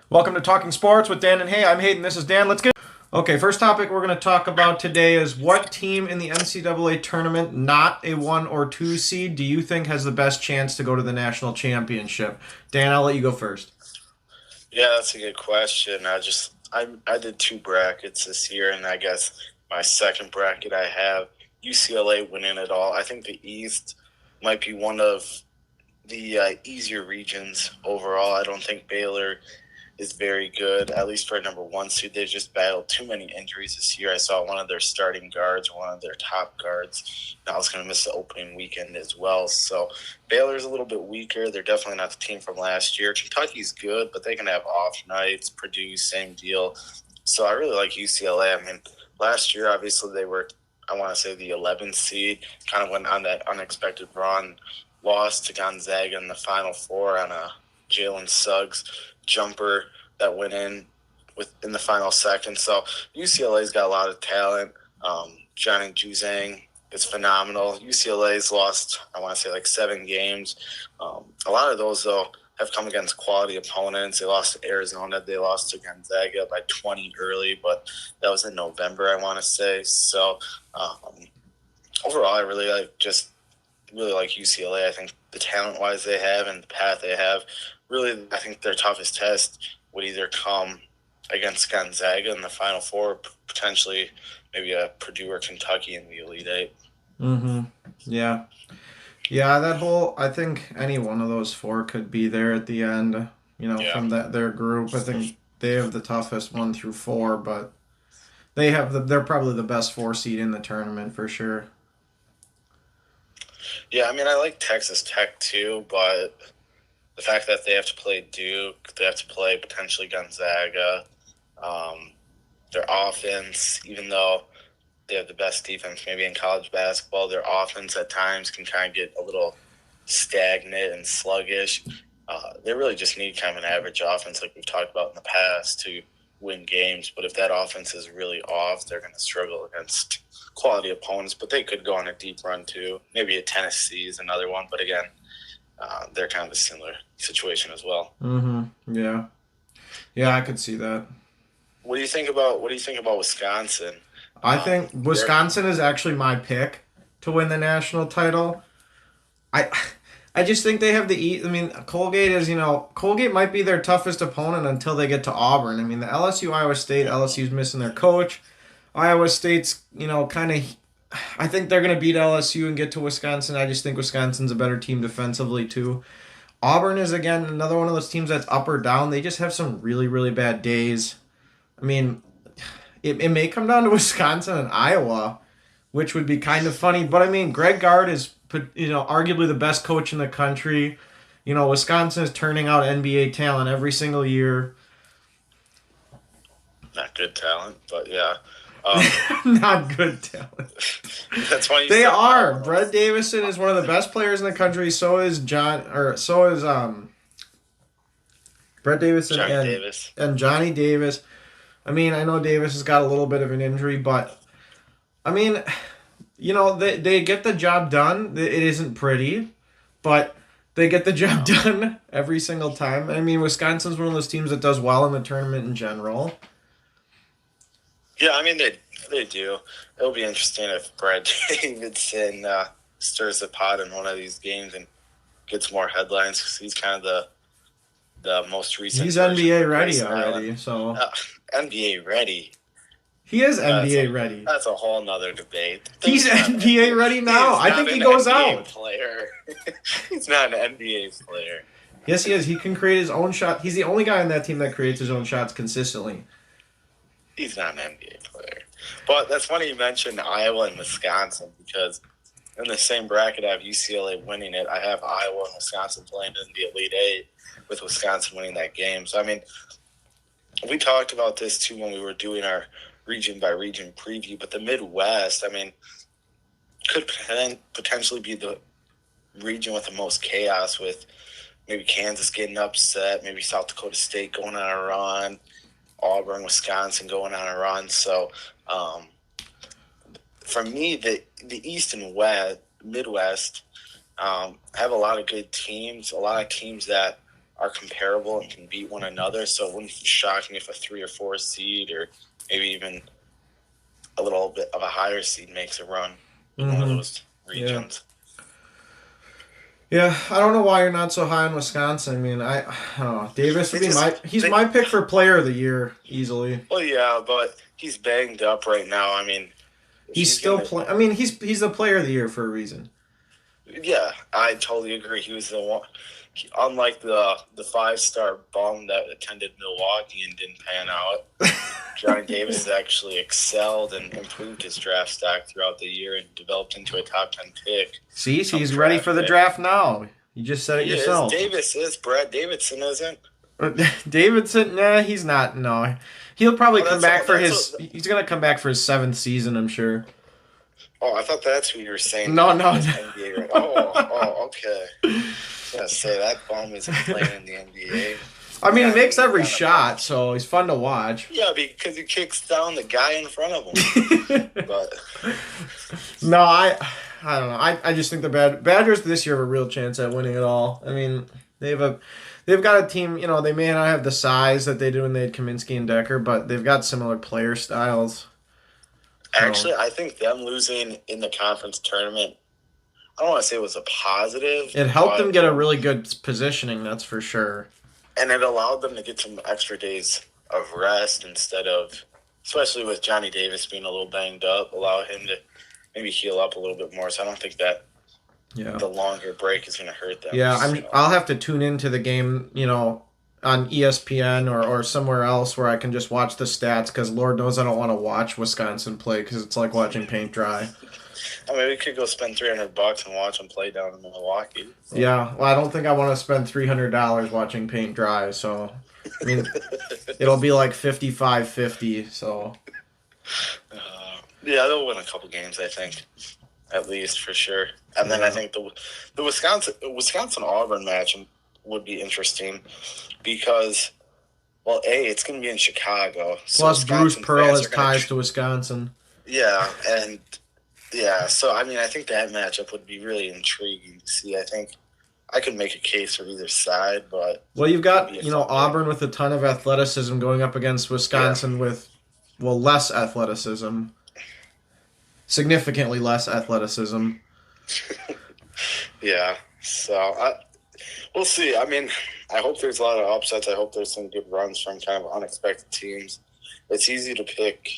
Welcome to Talking Sports with Dan and Hey, I'm Hayden. This is Dan. Let's get. Okay, first topic we're going to talk about today is what team in the NCAA tournament, not a 1 or 2 seed, do you think has the best chance to go to the national championship? Dan, I'll let you go first. Yeah, that's a good question. I did two brackets this year, and I guess my second bracket I have UCLA winning it all. I think the East might be one of the easier regions overall. I don't think Baylor is very good, at least for a number one seed. They just battled too many injuries this year. I saw one of their starting guards, one of their top guards. Now it's going to miss the opening weekend as well. So Baylor's a little bit weaker. They're definitely not the team from last year. Kentucky's good, but they can have off nights. Purdue, same deal. So I really like UCLA. I mean, last year, obviously, they were, I want to say, the 11th seed, kind of went on that unexpected run, lost to Gonzaga in the Final Four on a Jalen Suggs jumper that went in the final second. So UCLA's got a lot of talent. Johnny Juzang is phenomenal. UCLA's lost, I want to say, like 7 games. A lot of those, though, have come against quality opponents. They lost to Arizona. They lost to Gonzaga by 20 early, but that was in November, I want to say. So overall, I really like UCLA. I think the talent-wise they have and the path they have, really, I think their toughest test would either come against Gonzaga in the Final Four, potentially maybe a Purdue or Kentucky in the Elite Eight. Mm-hmm. Yeah. Yeah, I think any one of those four could be there at the end, Yeah. from their group. I think they have the toughest 1 through 4, but they're probably the best 4 seed in the tournament for sure. Yeah, I mean, I like Texas Tech too, but the fact that they have to play Duke, they have to play potentially Gonzaga, um, their offense, even though they have the best defense maybe in college basketball, their offense at times can kind of get a little stagnant and sluggish. They really just need kind of an average offense like we've talked about in the past to win games. But if that offense is really off, they're going to struggle against quality opponents. But they could go on a deep run too. Maybe a Tennessee is another one. But again, they're kind of a similar situation as well. Mm-hmm. Yeah. Yeah, I could see that. What do you think about Wisconsin? I think They're Wisconsin is actually my pick to win the national title. I I just think they have the I mean, Colgate might be their toughest opponent until they get to Auburn. I mean, the LSU Iowa State, LSU's missing their coach. Iowa State's, kind of I think they're going to beat LSU and get to Wisconsin. I just think Wisconsin's a better team defensively too. Auburn is again another one of those teams that's up or down. They just have some really really bad days. I mean, it may come down to Wisconsin and Iowa, which would be kind of funny. But I mean, Greg Gard is arguably the best coach in the country. Wisconsin is turning out NBA talent every single year. not good talent, but yeah. Um, Not good talent. that's why you They said are. Iowa. Brett Davison is one of the best players in the country. So is Brett Davison Johnny and Davis. Johnny Davis. I mean, I know Davis has got a little bit of an injury, but I mean, they get the job done. It isn't pretty, but they get the job No. done every single time. I mean, Wisconsin's one of those teams that does well in the tournament in general. Yeah, I mean they do. It'll be interesting if Brad Davidson stirs the pot in one of these games and gets more headlines because he's kind of the most recent He's version NBA of ready Grayson Allen. already, so Uh, NBA ready. he is That's NBA a ready. that's a whole nother debate. He's He's not an NBA ready now. He's I not think he an goes NBA out. player. He's not an NBA player. Yes, he is. He can create his own shot. He's the only guy on that team that creates his own shots consistently. He's not an NBA player. But that's funny you mentioned Iowa and Wisconsin because in the same bracket I have UCLA winning it. I have Iowa and Wisconsin playing in the Elite Eight with Wisconsin winning that game. So I mean, we talked about this too when we were doing our region by region preview. But the Midwest, I mean, could potentially be the region with the most chaos with maybe Kansas getting upset, maybe South Dakota State going on a run, Auburn, Wisconsin going on a run. So um, for me, the East and West, Midwest have a lot of good teams, a lot of teams that are comparable and can beat one another. So it wouldn't be shocking if a 3 or 4 seed or maybe even a little bit of a higher seed makes a run in one of those regions. Yeah, I don't know why you're not so high on Wisconsin. I mean, I don't know. Davis would be my pick for player of the year easily. Well, yeah, but he's banged up right now. I mean, he's still playing. I mean, he's the player of the year for a reason. Yeah, I totally agree. He was the one. Unlike the 5-star bum that attended Milwaukee and didn't pan out, Johnny Davis has actually excelled and improved his draft stock throughout the year and developed into a top 10 pick. See, he's ready for the draft now. You just said it yourself. Davis is. Brad Davidson isn't. Davidson, nah, he's not. No, he'll probably come back for his. He's gonna come back for his 7th season, I'm sure. Oh, I thought that's what you were saying. No. NBA, right? Oh, okay. I was gonna say that bum isn't playing in the NBA. I mean, he makes every shot, so he's fun to watch. Yeah, because he kicks down the guy in front of him. But no, I don't know. I just think the Badgers this year have a real chance at winning it all. I mean, they've got a team. You know, they may not have the size that they do when they had Kaminsky and Decker, but they've got similar player styles. Actually, I think them losing in the conference tournament, I don't want to say it was a positive. It helped them get a really good positioning, that's for sure. And it allowed them to get some extra days of rest instead of, especially with Johnny Davis being a little banged up, allow him to maybe heal up a little bit more. So I don't think that the longer break is going to hurt them. Yeah, I'll have to tune into the game, you know, on ESPN or somewhere else where I can just watch the stats because Lord knows I don't want to watch Wisconsin play because it's like watching paint dry. I mean, we could go spend $300 and watch them play down in Milwaukee. So. Yeah, well, I don't think I want to spend $300 watching paint dry, so I mean, it'll be like 55-50, so. Yeah, they'll win a couple games, I think, at least for sure. And then I think the Wisconsin Auburn match would be interesting because, well, it's going to be in Chicago. So plus, Bruce Pearl has ties to Wisconsin. Yeah, and so I mean, I think that matchup would be really intriguing to see. I think I could make a case for either side, but you've got Auburn with a ton of athleticism going up against Wisconsin with less athleticism, significantly less athleticism. Yeah, so we'll see. I mean, I hope there's a lot of upsets. I hope there's some good runs from kind of unexpected teams. It's easy to pick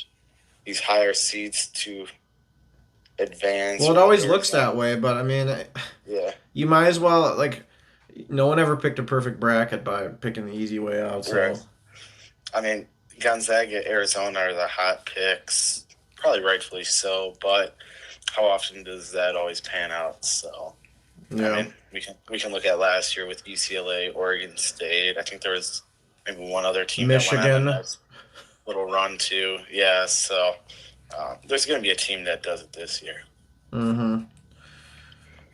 these higher seeds to advance. Well, it always looks that way, but I mean, you might as well, like, no one ever picked a perfect bracket by picking the easy way out. So, right. I mean, Gonzaga, Arizona are the hot picks, probably rightfully so, but how often does that always pan out? So, yeah. I mean, we can look at last year with UCLA, Oregon State. I think there was maybe one other team Michigan. That went on a little run too. Yeah, so there's going to be a team that does it this year. Mm-hmm.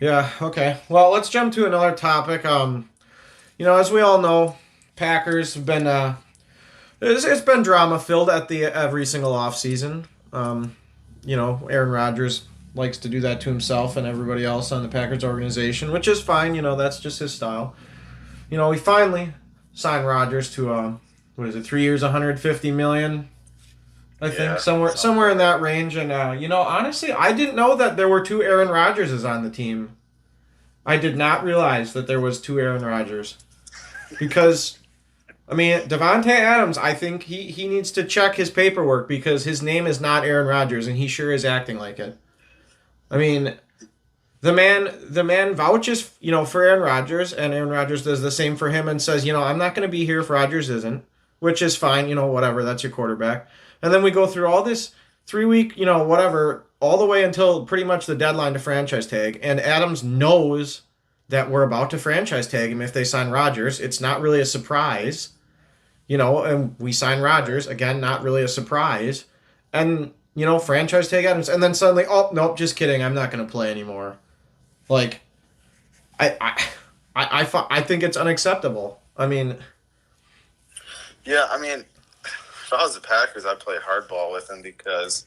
Yeah, okay. Well, let's jump to another topic. As we all know, Packers have been it's been drama filled at every single offseason. Aaron Rodgers likes to do that to himself and everybody else on the Packers organization, which is fine. That's just his style. We finally signed Rodgers to 3 years, $150 million. I think somewhere in that range. And honestly, I didn't know that there were 2 Aaron Rodgerses on the team. I did not realize that there was 2 Aaron Rodgers, because I mean, Devontae Adams, I think he needs to check his paperwork because his name is not Aaron Rodgers, and he sure is acting like it. I mean, the man vouches, for Aaron Rodgers, and Aaron Rodgers does the same for him and says, I'm not going to be here if Rodgers isn't, which is fine, whatever, that's your quarterback. And then we go through all this 3-week, whatever, all the way until pretty much the deadline to franchise tag, and Adams knows that we're about to franchise tag him if they sign Rodgers. It's not really a surprise, and we sign Rodgers, again, not really a surprise. And, franchise tag Adams, and then suddenly, oh, nope, just kidding, I'm not going to play anymore. Like, I think it's unacceptable. I mean... Yeah, I mean, if I was the Packers, I'd play hardball with him because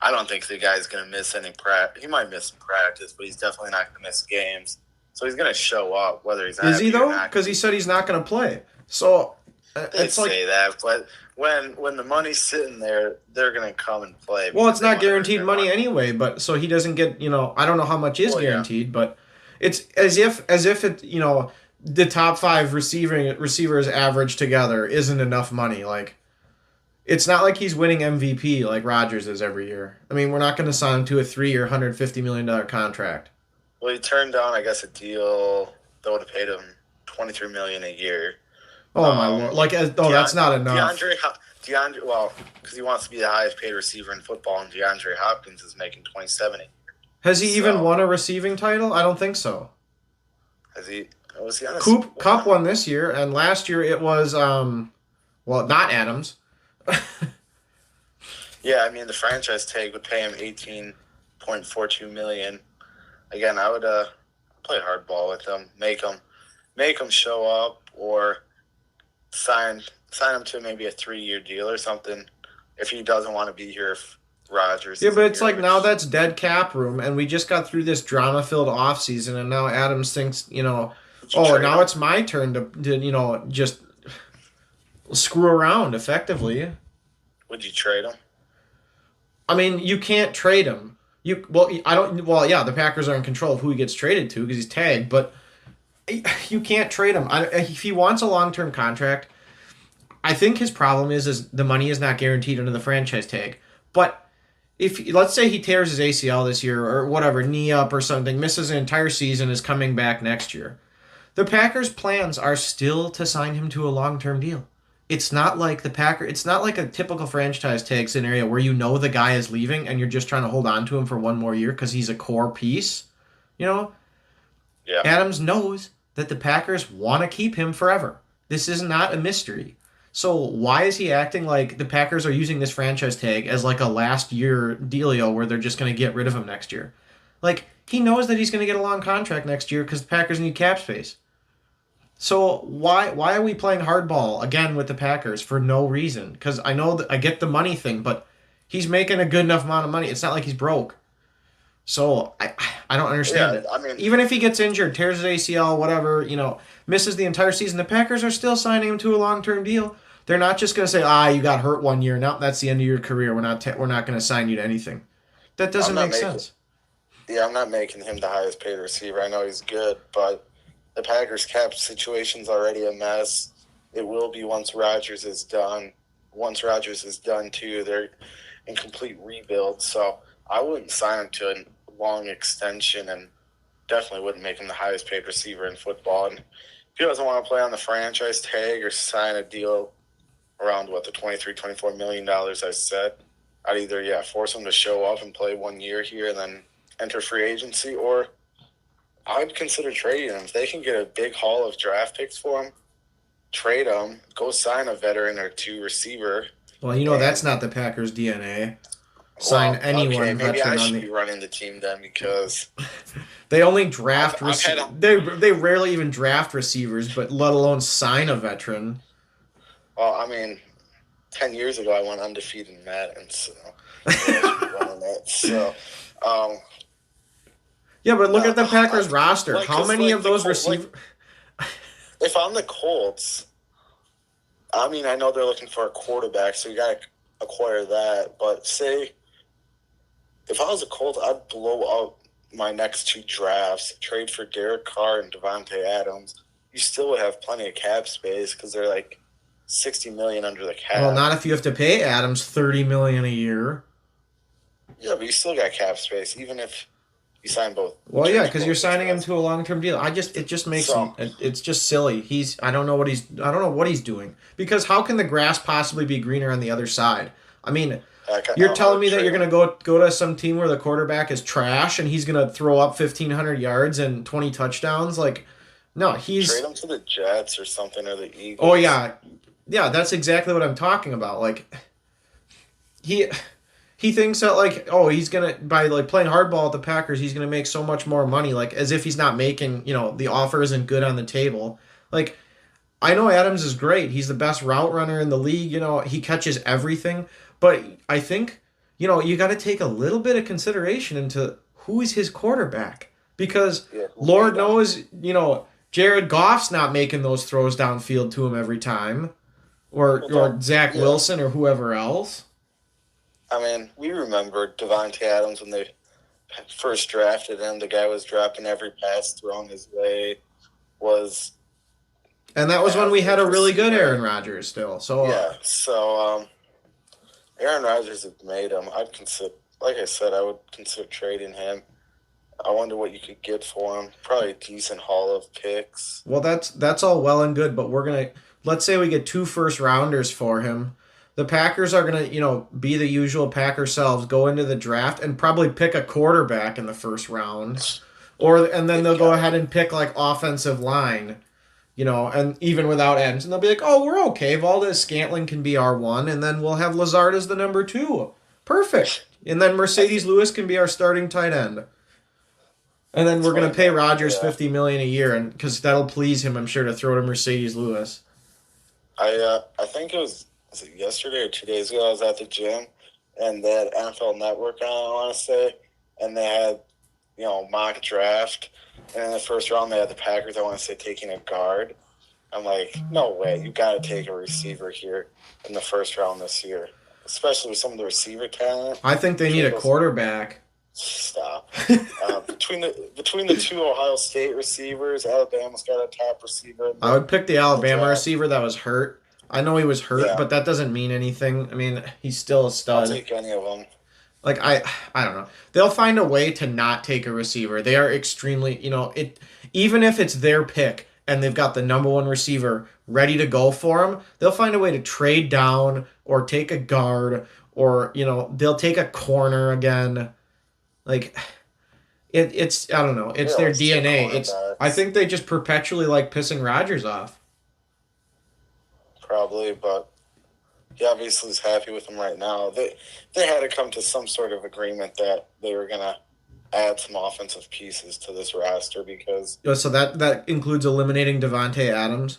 I don't think the guy's going to miss any practice. He might miss some practice, but he's definitely not going to miss games. So he's going to show up whether he's Is he happy or though? not. Because he said he's not going to play. So They it's like, say that, but when the money's sitting there, they're going to come and play. well, it's because they not wanna earn guaranteed their money anyway. But so he doesn't get, I don't know how much is Well, yeah. guaranteed, but it's as if it, the top five receivers average together isn't enough money. Like, it's not like he's winning MVP like Rodgers is every year. I mean, we're not going to sign him to a 3-year, $150 million contract. Well, he turned down, I guess, a deal that would have paid him $23 million a year. Oh my lord! Like, that's not enough. DeAndre, well, because he wants to be the highest paid receiver in football, and DeAndre Hopkins is making 27 a year. Has he even won a receiving title? I don't think so. Has he? Was he on a Cup won this year, and last year it was not Adams. Yeah, I mean the franchise tag would pay him $18.42 million. Again, I would play hardball with him, make him show up, or sign him to maybe a 3-year deal or something if he doesn't want to be here. If Rodgers, yeah, but it's like now that's dead cap room, and we just got through this drama-filled offseason, and now Adams thinks, now it's my turn to just screw around effectively. Would you trade him? I mean, you can't trade him. The Packers are in control of who he gets traded to because he's tagged, but you can't trade him. If he wants a long-term contract, I think his problem is the money is not guaranteed under the franchise tag. But if let's say he tears his ACL this year or whatever, knee up or something, misses an entire season, is coming back next year, the Packers' plans are still to sign him to a long-term deal. It's not like it's not like a typical franchise tag scenario where the guy is leaving and you're just trying to hold on to him for one more year because he's a core piece. Yeah. Adams knows that the Packers want to keep him forever. This is not a mystery. So why is he acting like the Packers are using this franchise tag as like a last year dealio where they're just going to get rid of him next year? Like, he knows that he's going to get a long contract next year because the Packers need cap space. So why are we playing hardball again with the Packers for no reason? Because I know that I get the money thing, but he's making a good enough amount of money. It's not like he's broke. So I don't understand it. I mean, even if he gets injured, tears his ACL, whatever, misses the entire season, the Packers are still signing him to a long-term deal. They're not just going to say, you got hurt 1 year. No, that's the end of your career. We're not going to sign you to anything. That doesn't make sense. Yeah, I'm not making him the highest paid receiver. I know he's good, but the Packers' cap situation's already a mess. It will be once Rodgers is done. Once Rodgers is done, too, they're in complete rebuild. So I wouldn't sign him to a long extension and definitely wouldn't make him the highest paid receiver in football. And if he doesn't want to play on the franchise tag or sign a deal around, the $23-24 million I said, I'd either, force him to show up and play 1 year here and then enter free agency, or I'd consider trading him. If they can get a big haul of draft picks for him, trade him, go sign a veteran or two receiver. Well, that's not the Packers' DNA. Sign anyone. Okay, maybe I should be running the team then because they only draft receivers. They rarely even draft receivers, but let alone sign a veteran. Well, I mean, 10 years ago I went undefeated in Madden, so I should be running that. So, yeah, but look at the Packers roster. How many of those receivers? If I'm the Colts, I mean, I know they're looking for a quarterback, so you got to acquire that. But say, if I was a Colts, I'd blow up my next 2 drafts, trade for Derek Carr and Devontae Adams. You still would have plenty of cap space because they're like $60 million under the cap. Well, not if you have to pay Adams $30 million a year. Yeah, but you still got cap space, even if you sign both. Well, yeah, because you're signing him to a long-term deal. It just makes him. It's just silly. I don't know what he's doing. Because how can the grass possibly be greener on the other side? I mean, you're telling me that you're gonna go to some team where the quarterback is trash and he's gonna throw up 1,500 yards and 20 touchdowns? Like, no, he's trade him to the Jets or something, or the Eagles. Oh yeah, that's exactly what I'm talking about. Like, he thinks that he's gonna, by playing hardball at the Packers, he's gonna make so much more money, as if he's not making, the offer isn't good on the table. Like, I know Adams is great. He's the best route runner in the league. He catches everything. But I think, you got to take a little bit of consideration into who is his quarterback. because Yeah, who Lord made them? knows, Jared Goff's not making those throws downfield to him every time, Well, or Zach yeah. Wilson or whoever else. I mean, we remember Devontae Adams when they first drafted him. The guy was dropping every pass thrown his way. Was And that an was when we had a average really good Aaron receiver. Rodgers still. So Yeah. So Aaron Rodgers has made him. I'd consider, like I said, I would consider trading him. I wonder what you could get for him. Probably a decent haul of picks. well, that's all well and good, but let's say we get 2 first rounders for him. The Packers are gonna, be the usual Packer selves, go into the draft and probably pick a quarterback in the first round, and then They've they'll go got ahead and pick like offensive line, and even without ends, and they'll be like, oh, we're okay. Valdez Scantling can be our one, and then we'll have Lazard as the number two. Perfect. And then Mercedes Lewis can be our starting tight end. And then it's we're gonna funny pay that Rodgers $50 million a year, and because that'll please him, I'm sure, to throw to Mercedes Lewis. I think was it yesterday or 2 days ago. I was at the gym and they had NFL Network on. I want to say, and they had mock draft, and in the first round they had the Packers. I want to say taking a guard. I'm like, no way, you got to take a receiver here in the first round this year, especially with some of the receiver talent. I think they need a quarterback. Stop. Between the two Ohio State receivers, Alabama's got a top receiver. I would pick the Alabama draft. receiver that was hurt. I know he was hurt, Yeah. but that doesn't mean anything. I mean, he's still a I'll stud. take any of them. Like I don't know. They'll find a way to not take a receiver. They are extremely, even if it's their pick and they've got the number one receiver ready to go for him, they'll find a way to trade down or take a guard or, they'll take a corner again. Like it's I don't know. It's Yeah, their let's take DNA. I cornerbacks. think they just perpetually like pissing Rodgers off. Probably, but he obviously is happy with him right now. They had to come to some sort of agreement that they were gonna add some offensive pieces to this roster because So that includes eliminating Devontae Adams.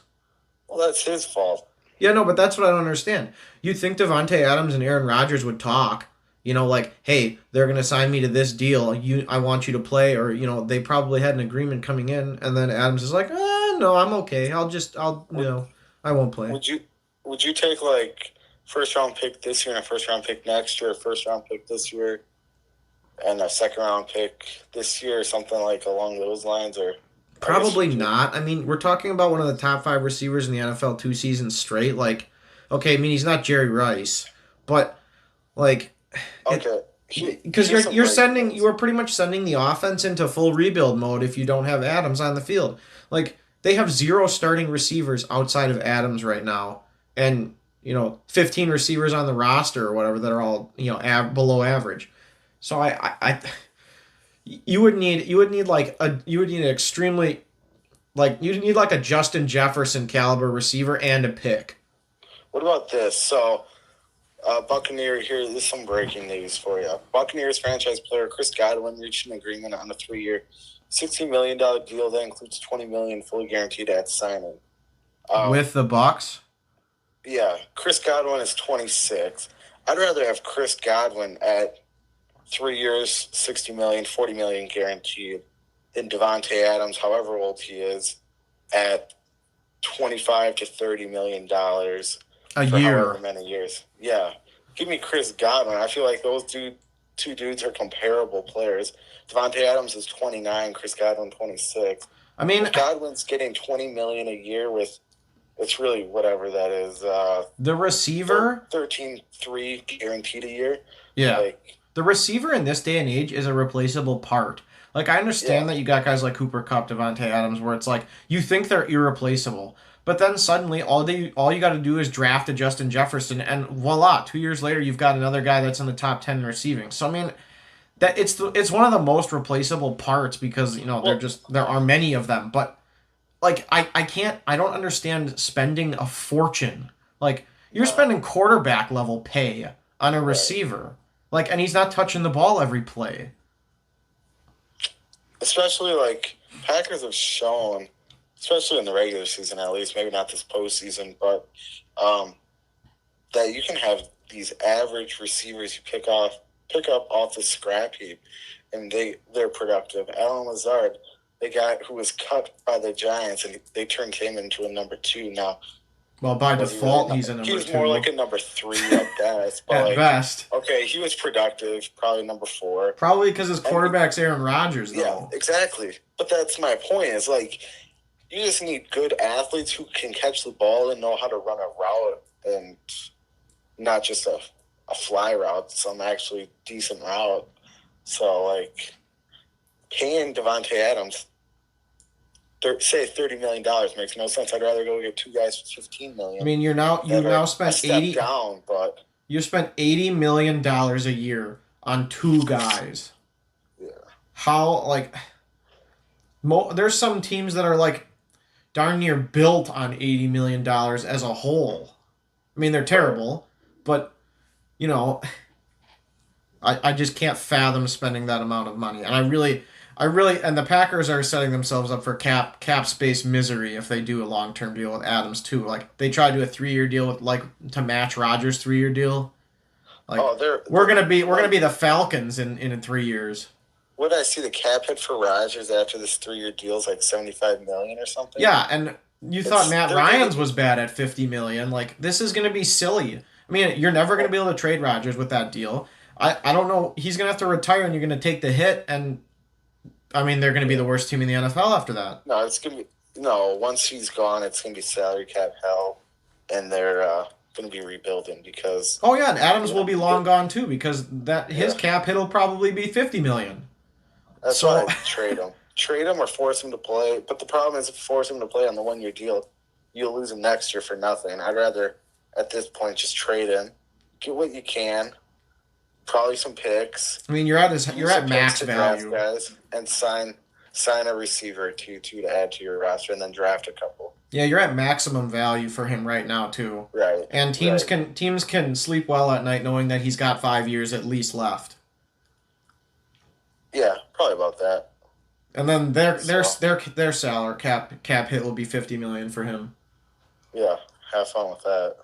well, that's his fault. Yeah, no, but that's what I don't understand. You'd think Devontae Adams and Aaron Rodgers would talk, like, hey, they're going to sign me to this deal. I want you to play, or, they probably had an agreement coming in, and then Adams is like, no, I'm okay. I won't play. Would you take like first round pick this year and a first round pick next year, a first round pick this year, and a second round pick this year, or something like along those lines, or Probably not. I mean, we're talking about one of the top 5 receivers in the NFL 2 seasons straight. Like, okay, I mean, he's not Jerry Rice, but like, okay. because you are pretty much sending the offense into full rebuild mode if you don't have Adams on the field. Like, they have 0 starting receivers outside of Adams right now, and 15 receivers on the roster or whatever that are all below average. So you would need a Justin Jefferson caliber receiver and a pick. What about this? So, Buccaneer here. This is some breaking news for you. Buccaneers franchise player Chris Godwin reached an agreement on a 3-year, $16 million deal that includes $20 million fully guaranteed at signing. With the Bucs? Yeah, Chris Godwin is 26. I'd rather have Chris Godwin at 3 years, $60 million, $40 million guaranteed than Devontae Adams, however old he is, at $25 to $30 million a for year. however many years. Yeah, give me Chris Godwin. I feel like those two dudes are comparable players. Devontae Adams is 29, Chris Godwin 26. I mean, if Godwin's getting $20 million a year with. It's really whatever that is. The receiver 13.3 guaranteed a year. Yeah. The receiver in this day and age is a replaceable part. Like, I understand that you got guys like Cooper Kupp, Devontae Adams, where it's like you think they're irreplaceable, but then suddenly all you got to do is draft a Justin Jefferson, and voila, 2 years later you've got another guy that's in the top 10 receiving. So I mean, that it's one of the most replaceable parts because there are many of them, but. Like, I don't understand spending a fortune. Like, you're spending quarterback level pay on a receiver. Like, and he's not touching the ball every play. Especially, like, Packers have shown, especially in the regular season at least, maybe not this postseason, but that you can have these average receivers you pick off pick up off the scrap heap, and they're productive. Alan Lazard, the guy who was cut by the Giants, and they turned him into a number 2. Now, Well, by default, he's a he number was 2. more like a number 3 at best. But At best. Okay, he was productive, probably number 4. Probably because his quarterback's Aaron Rodgers, though. Yeah, exactly. But that's my point. Is like you just need good athletes who can catch the ball and know how to run a route, and not just a fly route, some actually decent route. So, like, paying Devontae Adams, say $30 million makes no sense. I'd rather go get 2 guys for $15 million. I mean, you now spent down, but you spent $80 million a year on 2 guys. Yeah. How, like, there's some teams that are like darn near built on $80 million as a whole. I mean, they're terrible, but you know, I just can't fathom spending that amount of money. And I really, and the Packers are setting themselves up for cap space misery if they do a long-term deal with Adams too. Like they try to do a 3-year deal with to match Rodgers' 3-year deal. Like we're gonna be the Falcons in 3 years. What did I see the cap hit for Rodgers after this 3-year deal is like $75 million or something? Yeah, and you thought Matt Ryan's was bad at $50 million. Like this is gonna be silly. I mean, you're never gonna be able to trade Rodgers with that deal. I don't know. He's gonna have to retire, and you're gonna take the hit. And I mean, they're gonna be the worst team in the NFL after that. No, it's gonna be once he's gone, it's gonna be salary cap hell, and they're going to be rebuilding because. Oh yeah, and Adams will be long gone too because his cap hit will probably be $50 million. That's why I trade him or force him to play. But the problem is, if you force him to play on the 1-year deal, you'll lose him next year for nothing. I'd rather at this point just trade him, get what you can, probably some picks. I mean, you're at max value, guys, and sign a receiver to add to your roster, and then draft a couple. Yeah, you're at maximum value for him right now too. Right. And teams can sleep well at night knowing that he's got 5 years at least left. Yeah, probably about that. And then their salary cap hit will be $50 million for him. Yeah, have fun with that.